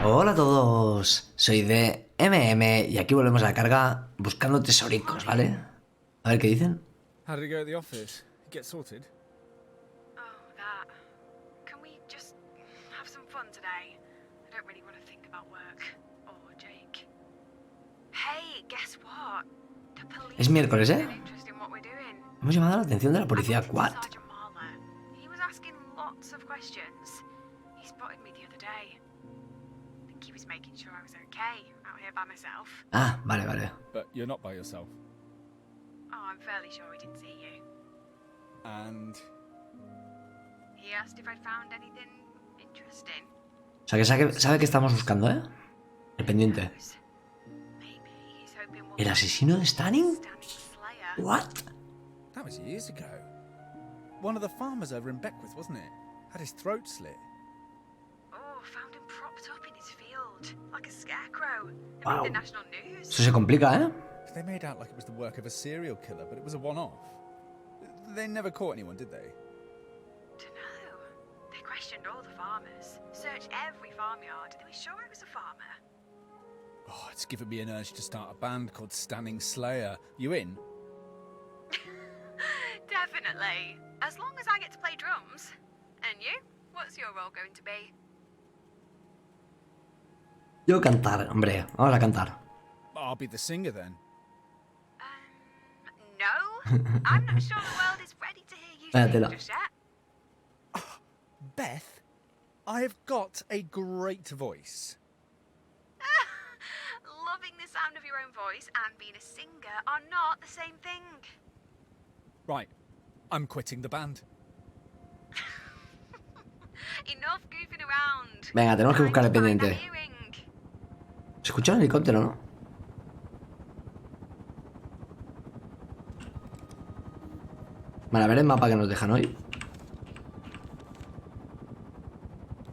Hola a todos, soy de MM y aquí volvemos a la carga buscando tesóricos, ¿vale? A ver qué dicen. How did it go at the office? Get sorted? Oh, that. Can we just have some fun today? I don't really want to think about work. Or Jake. Hey, guess what? The police Es miércoles, ¿eh? are interested in what we're doing. Hemos llamado la atención de la policía. ¿What? Sergeant Marler. He was asking lots of questions. He spotted me the other day. I think he was making sure I was okay out here by myself. Ah, vale, vale. But you're not by yourself. Oh, I'm fairly sure he didn't see you. And He asked if I'd found anything interesting. O sea, que sabe que estamos buscando, ¿eh? El pendiente. Maybe he's hoping we'll ¿El asesino de Stanning? Stanning Slayer. What? that was years ago. One of the farmers over in Beckwith, wasn't it? Had his throat slit. Oh, found him propped up in his field, like a scarecrow. Wow. The national news. Eso se complica, ¿eh? They made out like it was the work of a serial killer, but it was a one-off. They never caught anyone, did they? Dunno. They questioned all the farmers, searched every farmyard. They were sure it was a farmer. Oh, it's given me an urge to start a band called Stanning Slayer. You in? Definitely. As long as I get to play drums. And you? What's your role going to be? Yo cantar, hombre. Vamos a cantar. I'll be the singer then. No. I'm not sure the world is ready to hear you Vaya sing tela. just yet. Beth, I have got a great voice. Loving the sound of your own voice and being a singer are not the same thing. Right, I'm quitting the band. Enough goofing around. Venga, tenemos que buscar el Time to find pendiente. that earring. Se escucha un helicóptero, ¿no? Vale, a ver el mapa que nos dejan hoy.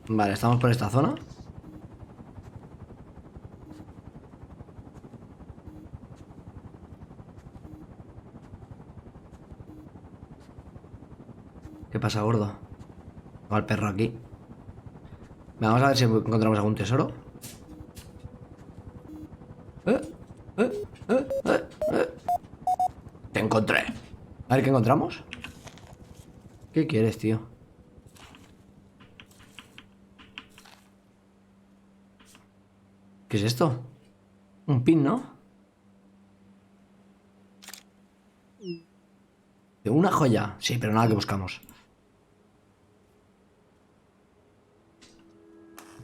Vale, estamos por esta zona. ¿Qué pasa, gordo? Va el perro aquí. Vamos a ver si encontramos algún tesoro. Te encontré. A ver qué encontramos. ¿Qué quieres, tío? ¿Qué es esto? Un pin, ¿no? De una joya. Sí, pero nada que buscamos.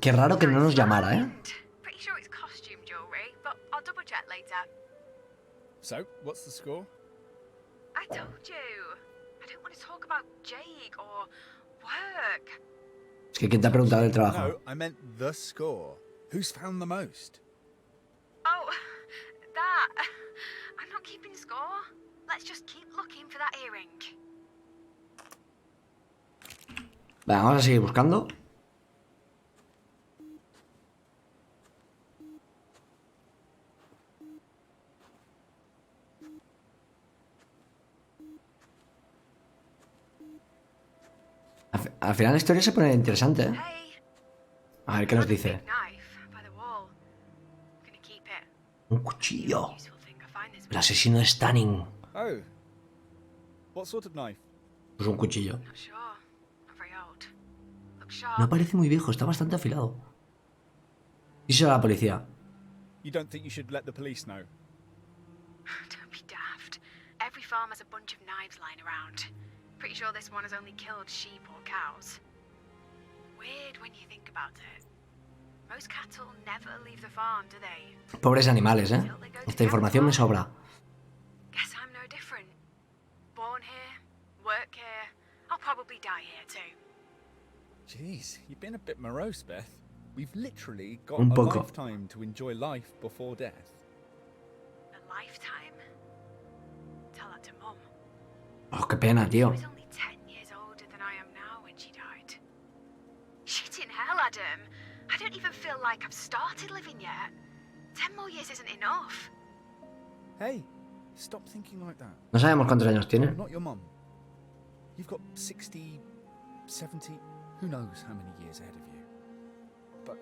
Qué raro que no nos llamara, ¿eh? Pretty sure it's costume jewelry, but I'll double check later. So, what's the score? I told you. I don't want to talk about Jake or work. Es que ¿quién te ha preguntado del trabajo? No, I meant the score. Who's found the most? Oh, that. I'm not keeping score. Let's just keep looking for that earring. Venga, vamos a seguir buscando. Al final la historia se pone interesante, ¿eh? Hey, A ver qué nos found a dice. big knife by the wall. Gonna keep it. Un cuchillo. Useful thing I find this El asesino de Stanning. Oh. What sort of knife? Pues un cuchillo. Not sure. Not very old. Looks sharp. No parece muy viejo, está bastante afilado. Díselo a la policía. You don't think you should let the police know? Don't be daft. Every farm has a bunch of knives lying around. Pretty sure this one has only killed sheep or cows. Weird when you think about it. Most cattle never leave the farm, do they? Pobres animales, ¿eh? Esta información me sobra. Guess I'm no different. Born here, work here. I'll probably die here too. Jeez, you've been a bit morose, Beth. We've literally got Un a poco. lifetime to enjoy life before death. A lifetime? Tell that to Mum. Oh, qué pena, She tío. was only 10 years older than I am now when she died. Shit in hell, Adam. I don't even feel like I've started living yet. 10 more years isn't enough. Hey, stop thinking like that. No sabemos cuántos años tiene. Not your mum. You've got 60, 70, who knows how many years ahead of you. But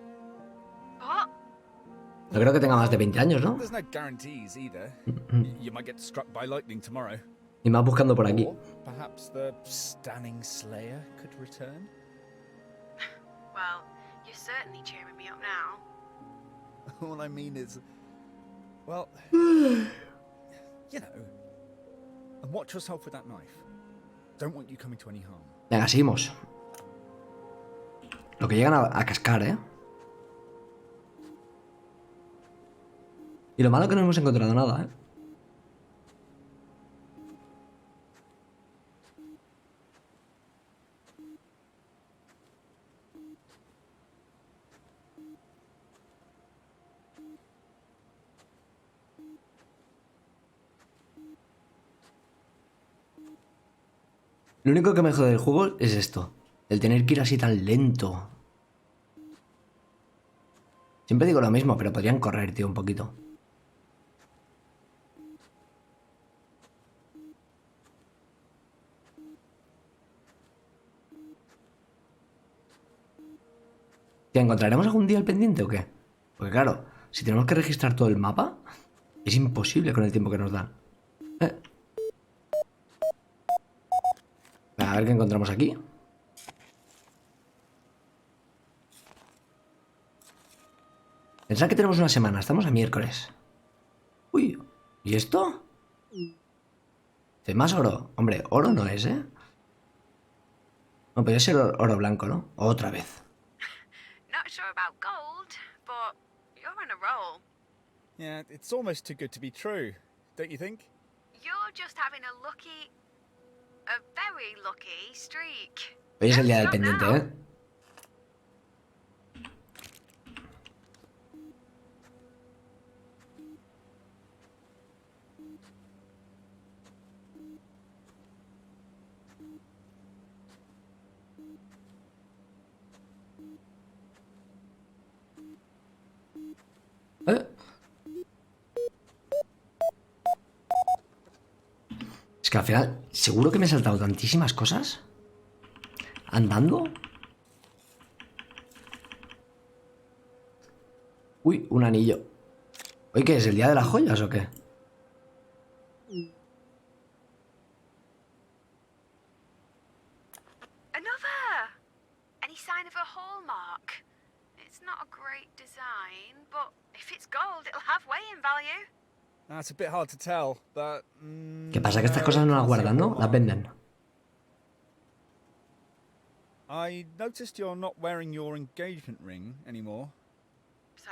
No creo que tenga más de 20 años, ¿no? There's no guarantees either. You might get struck by lightning tomorrow. Y más buscando por aquí. Or perhaps the stunning Slayer could return. Well, you're certainly cheering me up now. All I mean is, well, you know, and watch yourself with that knife. Don't want you coming to any harm. Venga, seguimos. Lo que llegan a cascar, ¿eh? Y lo malo es que no hemos encontrado nada, ¿eh? Lo único que me jode del juego es esto. El tener que ir así tan lento. Siempre digo lo mismo, pero podrían correr, tío, un poquito. Tío, ¿encontraremos algún día el pendiente o qué? Porque claro, si tenemos que registrar todo el mapa, es imposible con el tiempo que nos dan. A ver qué encontramos aquí. Pensad que tenemos una semana, estamos a miércoles. Uy, ¿y esto? ¿De más oro? Hombre, oro no es, ¿eh? No, podría ser oro blanco, ¿no? Otra vez. Not sure about gold, but you're on a roll. Yeah, it's almost too good to be true, don't you think? You're just having a very lucky streak. Hoy es el día del Don't stop pendiente, now. ¿eh? Es que al final, seguro que me he saltado tantísimas cosas. ¿Andando? Uy, un anillo. ¿Hoy qué es? ¿El día de las joyas o qué? Another! Any sign of a hallmark? It's not a great design, but if it's gold, it'll have weighing value. That's a bit hard to tell, but... ¿Qué pasa? ¿Que estas cosas no las guardan, no? Las venden. I noticed you're not wearing your engagement ring anymore. So?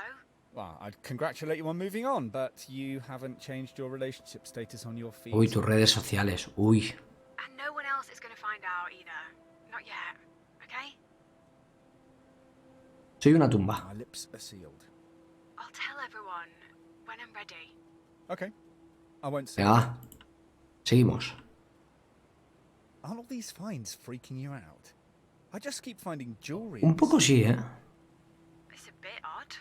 Well, I'd congratulate you on moving on, but you haven't changed your relationship status on your feed. Uy, tus redes sociales. Uy. And no one else is going to find out either. Not yet, okay? Soy una tumba. My lips are sealed. I'll tell everyone when I'm ready. Okay. I won't say. Venga, va. Seguimos. Aren't all these finds freaking you out? I just keep finding jewelry. Un poco sí, ¿eh? It's a bit odd.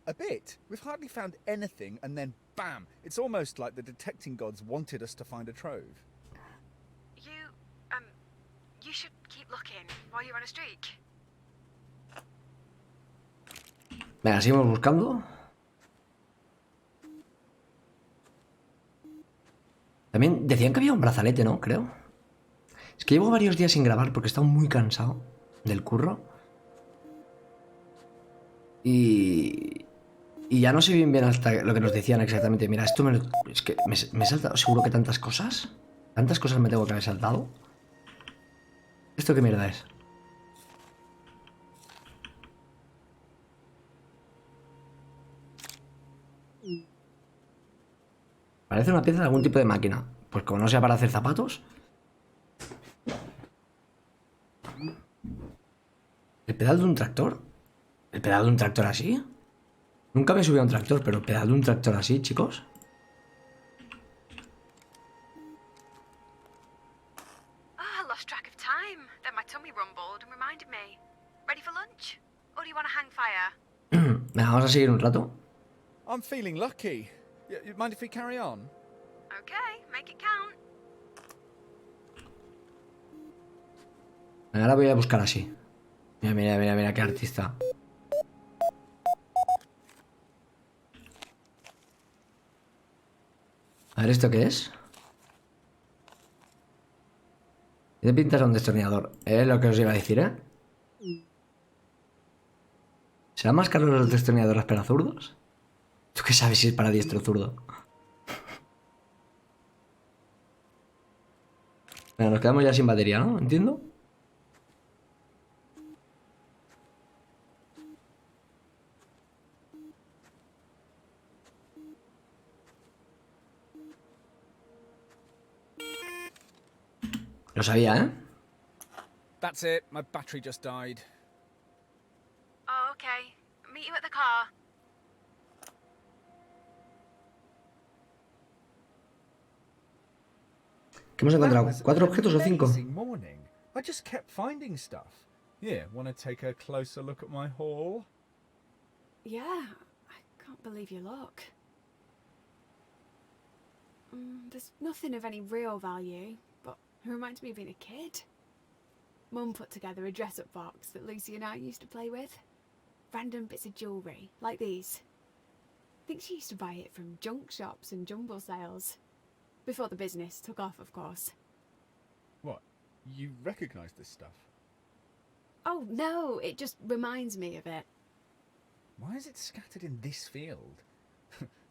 A bit? We've hardly found anything, and then bam! It's almost like the detecting gods wanted us to find a trove. You should keep looking while you're on a streak. Venga, seguimos buscando. También decían que había un brazalete, ¿no? Creo. Es que llevo varios días sin grabar porque he estado muy cansado del curro. Y ya no sé bien hasta lo que nos decían exactamente. Mira, esto es que me he saltado seguro que tantas cosas. Tantas cosas me tengo que haber saltado. ¿Esto qué mierda es? Parece una pieza de algún tipo de máquina. Pues como no sea para hacer zapatos. ¿El pedal de un tractor? ¿El pedal de un tractor así? Nunca me subí a un tractor, pero el pedal de un tractor así, chicos. I lost track of time. Then my tummy rumbled and reminded me. Ready for lunch? Or do you want to hang fire? Venga, vamos a seguir un rato. I'm feeling lucky. You mind if we carry on? Okay, make it count. Venga, ahora voy a buscar así. Mira, mira, mira, mira, qué artista. A ver, ¿esto qué es? Tiene pintas a un destornillador. Es lo que os iba a decir, ¿eh? ¿Serán más caros los destornilladores para zurdos? ¿Tú qué sabes si es para diestro o zurdo? Venga, nos quedamos ya sin batería, ¿no? ¿Entiendo? Lo sabía, ¿eh? That's it. My battery just died. Oh, okay. Meet you at the car. ¿Qué hemos encontrado? That was ¿4 an objetos o 5? amazing morning. I just kept finding stuff. Yeah, want to take a closer look at my haul? Yeah, I can't believe your luck. There's nothing of any real value, but it reminds me of being a kid. Mum put together a dress-up box that Lucy and I used to play with. Random bits of jewellery, like these. I think she used to buy it from junk shops and jumble sales. Before the business took off, of course. What? You recognise this stuff? Oh, no, it just reminds me of it. Why is it scattered in this field?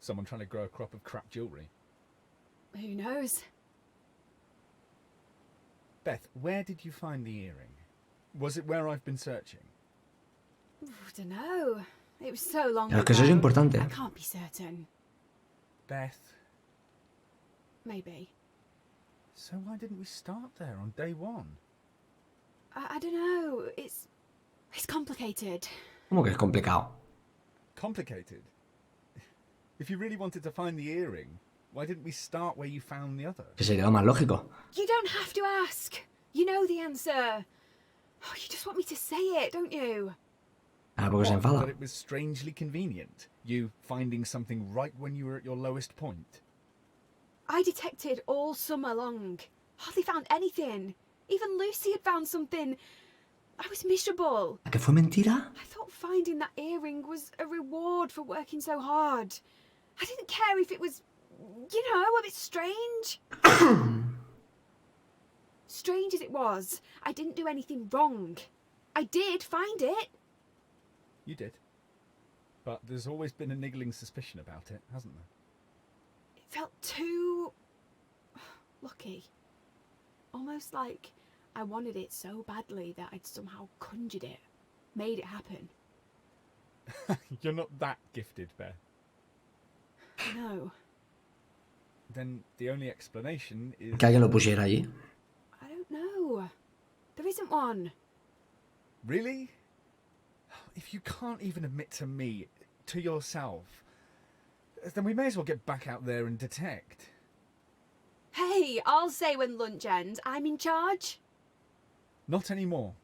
Someone trying to grow a crop of crap jewellery. Who knows? Beth, where did you find the earring? Was it where I've been searching? I don't know. It was so long Claro, que eso es ago. importante. I can't be certain. Beth, Maybe. so why didn't we start there on day one? I don't know. It's complicated. ¿Cómo que es complicado? Complicated? If you really wanted to find the earring, why didn't we start where you found the other? Que sería lo más lógico. You don't have to ask. You know the answer. Oh, you just want me to say it, don't you? Ah, porque se What, enfada. that it was strangely convenient, you finding something right when you were at your lowest point. I detected all summer long. Hardly found anything. Even Lucy had found something. I was miserable. ¿A que fue mentira? I thought finding that earring was a reward for working so hard. I didn't care if it was, you know, a bit strange. Strange as it was, I didn't do anything wrong. I did find it. You did. But there's always been a niggling suspicion about it, hasn't there? It felt too lucky. Almost like I wanted it so badly that I'd somehow conjured it, made it happen. You're not that gifted, Beth. No, Then the only explanation is... Que alguien lo pusiera allí. I don't know. There isn't one. Really? If you can't even admit to me, to yourself, then we may as well get back out there and detect. Hey, I'll say when lunch ends, I'm in charge. Not anymore.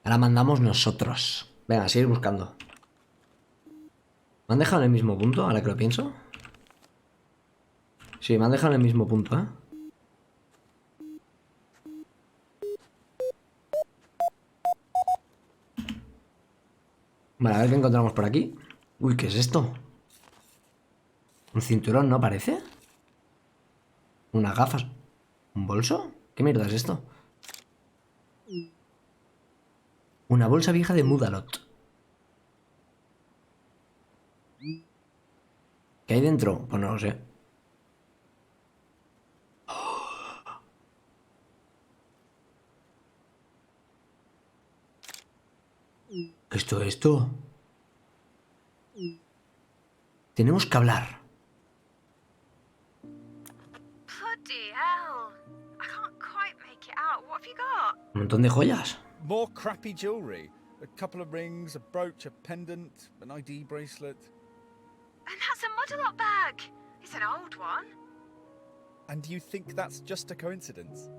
Ahora mandamos nosotros. Venga, seguir buscando. ¿Me han dejado en el mismo punto, ahora que lo pienso? Sí, me han dejado en el mismo punto, ¿eh? Vale, a ver qué encontramos por aquí. Uy, ¿qué es esto? ¿Un cinturón, no parece? ¿Unas gafas? ¿Un bolso? ¿Qué mierda es esto? Una bolsa vieja de Mudalot. ¿Qué hay dentro? Pues no lo sé. Esto. Tenemos que hablar. Bloody hell. I can't quite make it out. What have you got? Un montón de joyas. More crappy jewellery. A couple of rings, a brooch, a pendant, an ID bracelet. And that's a Muddalot bag. It's an old one. And you think that's just a coincidence?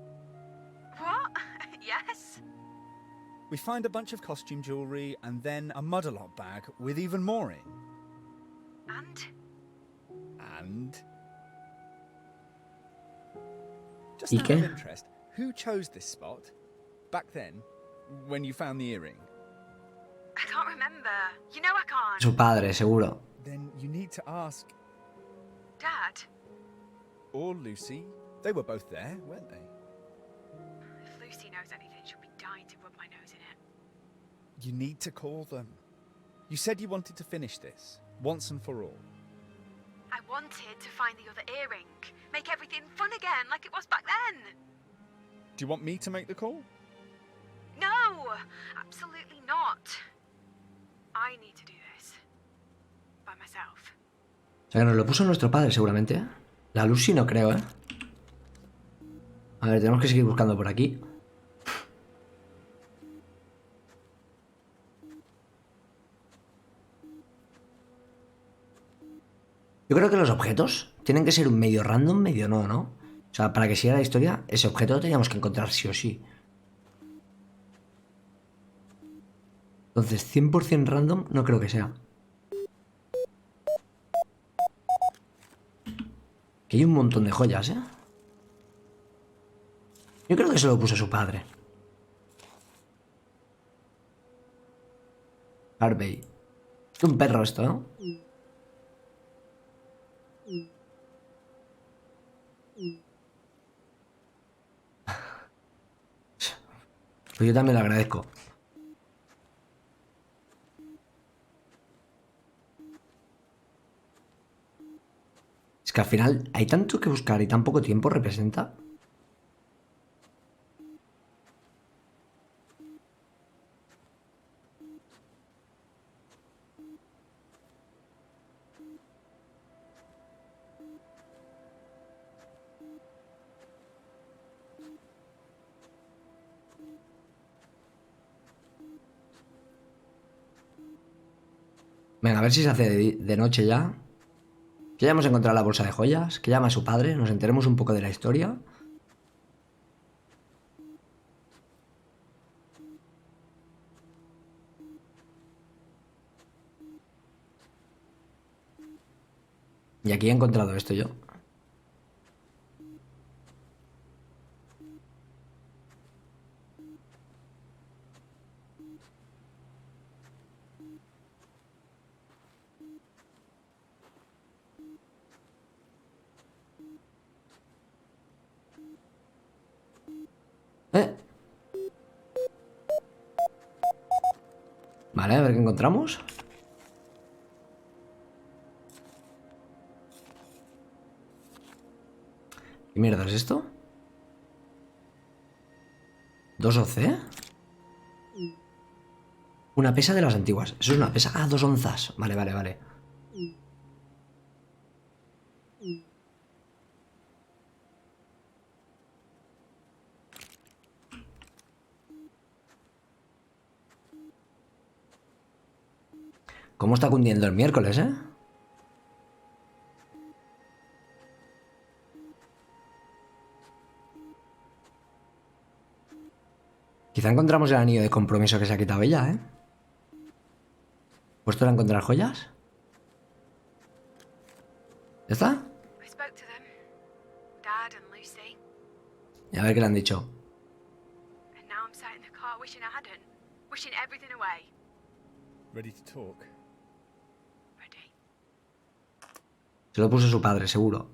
What? Yes. We find a bunch of costume jewellery and then a Muddalot bag with even more in. And? And... Just ¿Y out qué? of interest, who chose this spot? Back then, when you found the earring? I can't remember. You know I can't. Su padre, seguro. Then you need to ask... or Lucy. They were both there, weren't they? If Lucy knows anything, she'll be dying to rub my nose in it. You need to call them. You said you wanted to finish this, once and for all. I wanted to find the other earring. Make everything fun again, like it was back then. Do you want me to make the call? No! Absolutely not. I need to do this. By myself. O sea que nos lo puso nuestro padre seguramente, ¿eh? La Lucy no creo, ¿eh? A ver, tenemos que seguir buscando por aquí. Yo creo que los objetos tienen que ser un medio random, medio no, ¿no? O sea, para que siga la historia, ese objeto lo teníamos que encontrar sí o sí. Entonces, 100% random no creo que sea. Que hay un montón de joyas, ¿eh? Yo creo que se lo puso su padre. Harvey. Es un perro esto, ¿no? Pues yo también lo agradezco. Es que al final hay tanto que buscar y tan poco tiempo representa. Venga, a ver si se hace de noche ya. Que ya hemos encontrado la bolsa de joyas. Que llama a su padre. Nos enteremos un poco de la historia. Y aquí he encontrado esto yo. Vale, a ver qué encontramos. ¿Qué mierda es esto? ¿2 OC? Una pesa de las antiguas. Eso es una pesa. Ah, 2 onzas. Vale, vale, vale. ¿Cómo está cundiendo el miércoles, eh? Quizá encontramos el anillo de compromiso que se ha quitado ella, ¿eh? ¿Puesto a encontrar joyas? ¿Ya está? I spoke to them. Dad and Lucy. Y a ver qué le han dicho. And now I'm sat in the car wishing I hadn't. Wishing everything away. Ready to talk? Ready. Se lo puso su padre, seguro.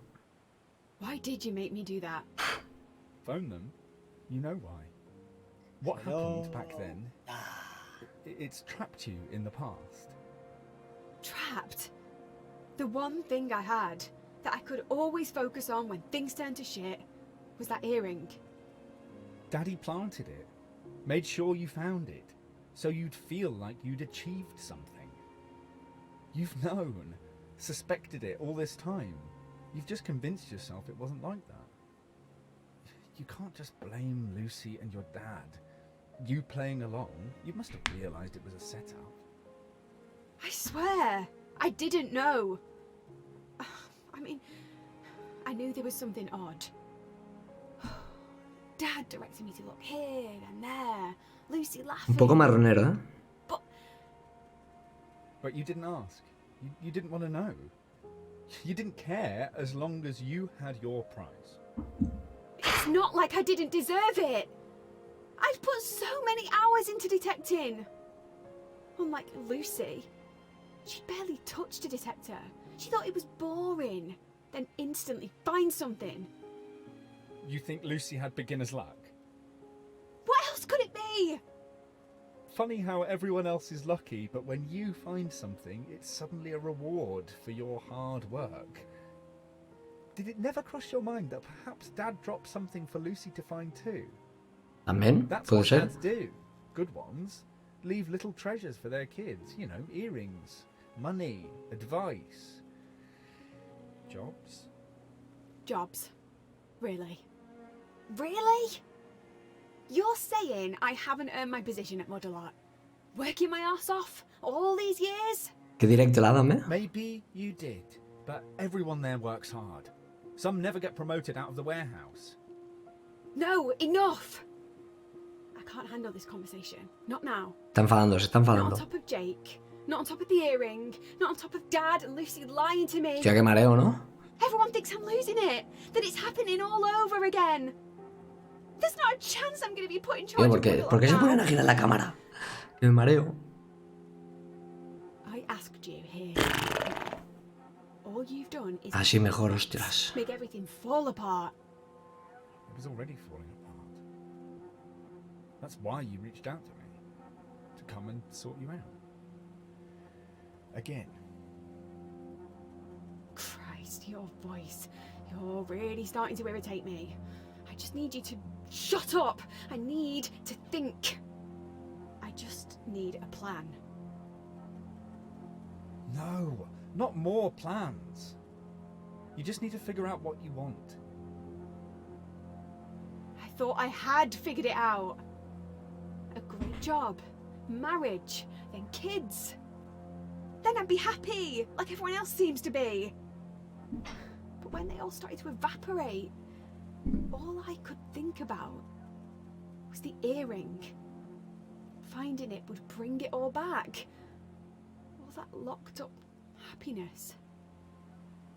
Why did you make me do that? Phone them? You know why. What happened back then, it's trapped you in the past. Trapped? The one thing I had that I could always focus on when things turned to shit was that earring. Daddy planted it. Made sure you found it. So you'd feel like you'd achieved something. You've known, suspected it all this time. You've just convinced yourself it wasn't like that. You can't just blame Lucy and your dad. You playing along, you must have realised it was a setup. I swear, I didn't know. I mean, I knew there was something odd. Dad directed me to look here and there. Lucy laughing. Un poco marronero, ¿eh? But you didn't ask. You didn't want to know. You didn't care as long as you had your prize. It's not like I didn't deserve it. I've put so many hours into detecting. Unlike Lucy, she barely touched a detector. She thought it was boring. then instantly find something. You think Lucy had beginner's luck? What else could it be? Funny how everyone else is lucky, but when you find something, it's suddenly a reward for your hard work. Did it never cross your mind that perhaps Dad dropped something for Lucy to find too? También, That's puede what ser. dads do. Good ones. Leave little treasures for their kids. You know, earrings, money, advice. Jobs? Jobs. Really? Really? You're saying I haven't earned my position at Modelot? Working my ass off all these years? Qué directo el Adam, ¿eh? Maybe you did, but everyone there works hard. Some never get promoted out of the warehouse. No, enough! I can't handle this conversation. Not now. Está enfadando, se está Not on enfadando. top of Jake. Not on top of the earring. Not on top of Dad and Lucy lying to me. Hostia, qué mareo, ¿no? Everyone thinks I'm losing it. That it's happening all over again. There's not a chance I'm going to be put in charge Tío, of ¿por qué se now. ponen a girar la cámara? Que me mareo. I asked you here. All you've done is Así mejor, hostias. make everything fall apart. It was already falling apart. That's why you reached out to me. To come and sort you out. Again. Christ, your voice. You're really starting to irritate me. I just need you to shut up. I need to think. I just need a plan. No, not more plans. You just need to figure out what you want. I thought I had figured it out. A great job, marriage, then kids. Then I'd be happy, like everyone else seems to be. But when they all started to evaporate, all I could think about was the earring. Finding it would bring it all back. All that locked up happiness.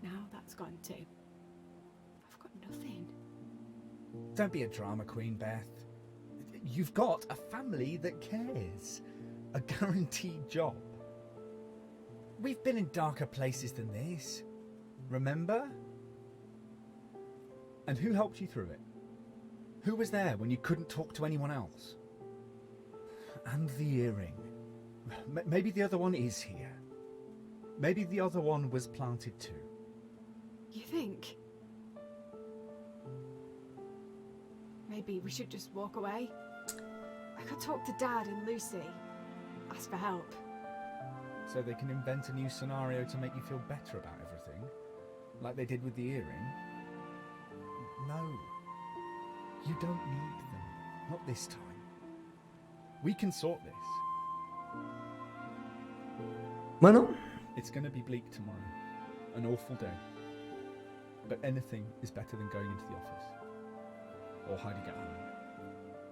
Now that's gone too. I've got nothing. Don't be a drama queen, Beth. You've got a family that cares. A guaranteed job. We've been in darker places than this. Remember? And who helped you through it? Who was there when you couldn't talk to anyone else? And the earring. Maybe the other one is here. Maybe the other one was planted too. You think? Maybe we should just walk away? I could talk to Dad and Lucy. Ask for help. So they can invent a new scenario to make you feel better about everything? Like they did with the earring? No. You don't need them. Not this time. We can sort this. Bueno, It's going to be bleak tomorrow. An awful day. But anything is better than going into the office. Or hiding at home.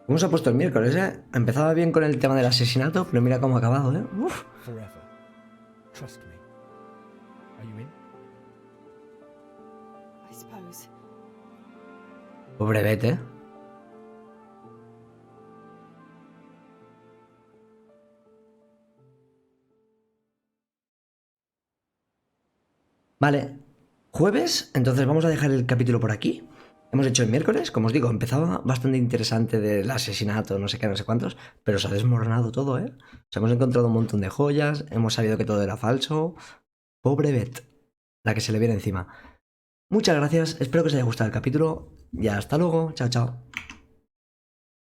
¿cómo se ha puesto el miércoles, eh? Empezaba bien con el tema del asesinato, pero mira cómo ha acabado, ¿eh? Uf. Forever. Trust me. Are you in? I suppose. Pobre Beth, ¿eh? Vale, jueves, entonces vamos a dejar el capítulo por aquí. Hemos hecho el miércoles, como os digo, empezaba bastante interesante del asesinato, no sé qué, no sé cuántos, pero se ha desmoronado todo, ¿eh? O sea, hemos encontrado un montón de joyas, hemos sabido que todo era falso. Pobre Beth, la que se le viene encima. Muchas gracias, espero que os haya gustado el capítulo y hasta luego, chao, chao.